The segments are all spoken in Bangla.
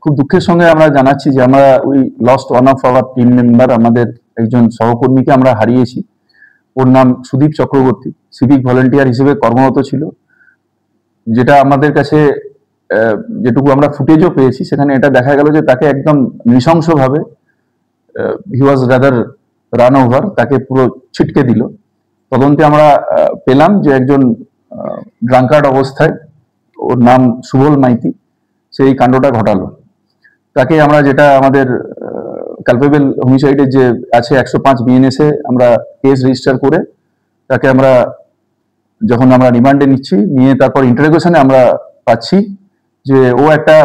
খুব দুঃখের সঙ্গে আমরা জানাচ্ছি যে আমরা we lost one of our team member, আমাদের একজন সহকর্মীকে আমরা হারিয়েছি। ওর নাম সুদীপ চক্রবর্তী, সিভিক ভলেন্টিয়ার হিসেবে কর্মরত ছিল। যেটা আমাদের কাছে যেটুকু আমরা ফুটেজও পেয়েছি, সেখানে এটা দেখা গেল যে তাকে একদম নৃশংসভাবে হি ওয়াজ রাদার রান ওভার, তাকে পুরো ছিটকে দিল। তদন্তে আমরা পেলাম যে একজন ড্রাঙ্কার্ড অবস্থায়, ওর নাম সুবল মাইতি, সেই কাণ্ডটা ঘটালো। তাকে আমরা, যেটা আমাদের কালপেবল হোমিসাইডের যে আছে 105 বিএনএসে আমরা কেস রেজিস্টার করে তাকে আমরা যখন আমরা রিমান্ডে নিচ্ছি, নিয়ে তারপর ইন্টারোগেশনে আমরা পাচ্ছি যে ও একটা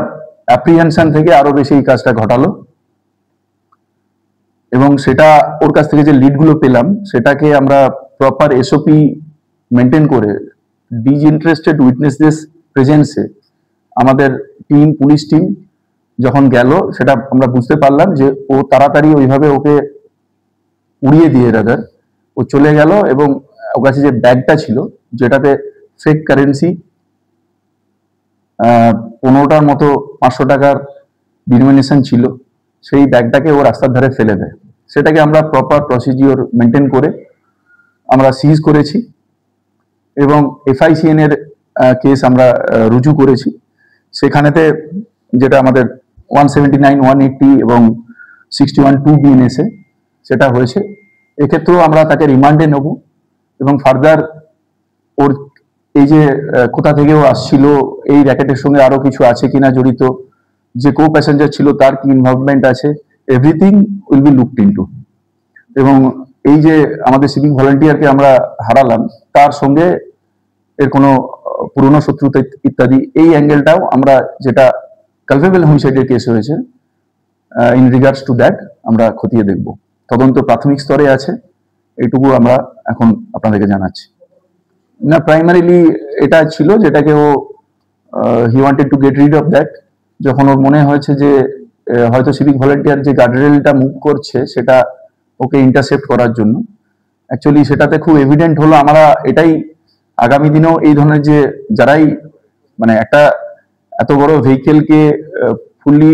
অ্যাপ্রিহেনশন থেকে আরো বেশি এই কাজটা ঘটালো। এবং সেটা ওর কাছ থেকে যে লিডগুলো পেলাম, সেটাকে আমরা প্রপার এসওপি মেনটেন করে ডিসইন্টারেস্টেড উইটনেসদের প্রেজেন্সে আমাদের টিম, পুলিশ টিম যখন গেল, সেটা আমরা বুঝতে পারলাম যে ও তাড়াতাড়ি ওইভাবে ওকে উড়িয়ে দিয়ে রাদার ও চলে গেল। এবং ওর কাছে যে ব্যাগটা ছিল, যেটাতে ফেক কারেন্সি 15টার মতো 500 টাকার ডিনোমিনেশন ছিল, সেই ব্যাগটাকে ও রাস্তার ধারে ফেলে দেয়। সেটাকে আমরা প্রপার প্রসিডিওর মেনটেন করে আমরা সিজ করেছি এবং এফআইসিএন এর কেস আমরা রুজু করেছি। সেখানেতে যেটা আমাদের 179, 180 এবং 61(2) বিএনএসে সেটা হয়েছে। এক্ষেত্রেও আমরা তাকে রিমান্ডে নেব এবং ফার্দার ওর এই যে কোথা থেকেও আসছিল, এই র্যাকেটের সঙ্গে আরো কিছু আছে কিনা জড়িত, যে কো প্যাসেঞ্জার ছিল তার কি ইনভলভমেন্ট আছে, everything will be looked into. এবং এই যে আমাদের সিভিক ভলেন্টিয়ারকে আমরা হারালাম, তার সঙ্গে এর কোনো পুরনো শত্রুতা ইত্যাদি, এই অ্যাঙ্গেলটাও আমরা, যেটা কালপেবল হোমিসাইডের কেস হয়েছে, ইন রিগার্ডস টু দ্যাট আমরা খতিয়ে দেখব। তদন্ত প্রাথমিক স্তরে আছে, এইটুকু আমরা এখন আপনাদেরকে জানাচ্ছি। না, প্রাইমারিলি এটা ছিল যেটাকে ও he wanted to get rid of that. যখন ওর মনে হয়েছে যে হয়তো সিভিক ভলেন্টিয়ার যে গার্ডরেলটা মুভ করছে সেটা ওকে ইন্টারসেপ্ট করার জন্য, অ্যাকচুয়ালি সেটাতে খুব এভিডেন্ট হলো। আমরা এটাই আগামী দিনেও এই ধরনের যে যারাই মানে একটা এত বড় ভেহিকেলকে fully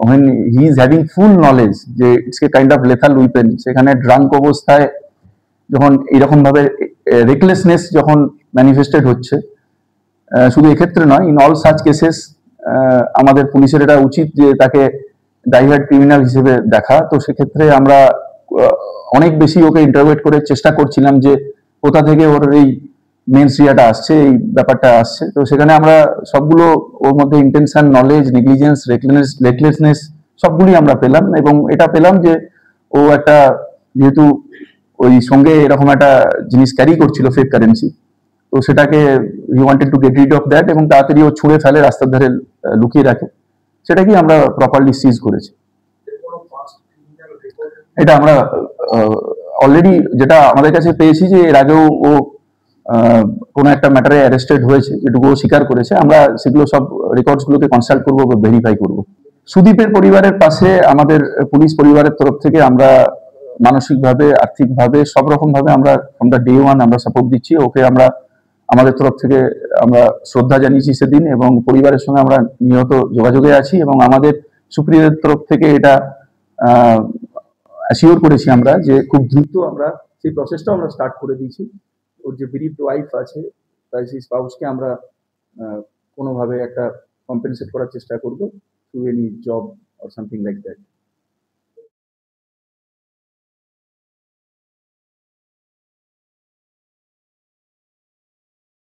when he is having full knowledge যে it's a kind of lethal weapon, সেখানে ড্রাঙ্ক অবস্থায় যখন এইরকম ভাবে রেকলেসনেস যখন ম্যানিফেস্টেড হচ্ছে, শুধু এক্ষেত্রে নয়, ইন অল সাচ কেসেস আমাদের পুলিশের এটা উচিত যে তাকে ডাইভার্ট ক্রিমিনাল হিসেবে দেখা। তো সেক্ষেত্রে আমরা অনেক বেশি ওকে ইন্টারোগেট করে চেষ্টা করছিলাম যে কোথা থেকে ওর এই মেনস্ট্রিয়াটা আসছে, এই ব্যাপারটা আসছে। তো সেখানে আমরা সবগুলো ওর মধ্যে ইন্টেনশন, নলেজ, নেগলিজেন্স, রেকলেসনেস সবগুলি আমরা পেলাম। এবং এটা পেলাম যে ও একটা, যেহেতু ওই সঙ্গে এরকম একটা জিনিস ক্যারি করছিল, ফেক কারেন্সি, তো সেটাকে হি wanted to get rid of that এবং তাড়াতাড়ি ও ছুঁড়ে ফেলে, রাস্তার ধারে লুকিয়ে রাখে। সেটাকেই আমরা প্রপারলি সিজ করেছি। এটা আমরা অলরেডি যেটা আমাদের কাছে পেয়েছি যে এর আগেও ও কোনো একটা ম্যাটারে অ্যারেস্টেড হয়েছে, যেটুকু ও স্বীকার করেছে। আমরা সেগুলো সব রেকর্ডসগুলোকে কনসাল্ট করবো বা ভেরিফাই করবো। সুদীপের পরিবারের পাশে আমাদের পুলিশ পরিবারের তরফ থেকে আমরা মানসিকভাবে, আর্থিকভাবে, সব রকম ভাবে আমরা ফ্রম দ্য ডে ওয়ান আমরা সাপোর্ট দিচ্ছি ওকে। আমরা আমাদের তরফ থেকে আমরা শ্রদ্ধা জানিয়েছি সেদিন, এবং পরিবারের সঙ্গে আমরা নিয়ত যোগাযোগে আছি। এবং আমাদের সুপ্রিয়র তরফ থেকে এটা অ্যাসিওর করেছি আমরা যে খুব দ্রুত আমরা সেই প্রসেসটাও আমরা স্টার্ট করে দিয়েছি। ওর যে বিরিভড ওয়াইফ আছে, তাই সেই স্পাউসকে আমরা কোনোভাবে একটা কম্পেনসেট করার চেষ্টা করবো through any job or something like that.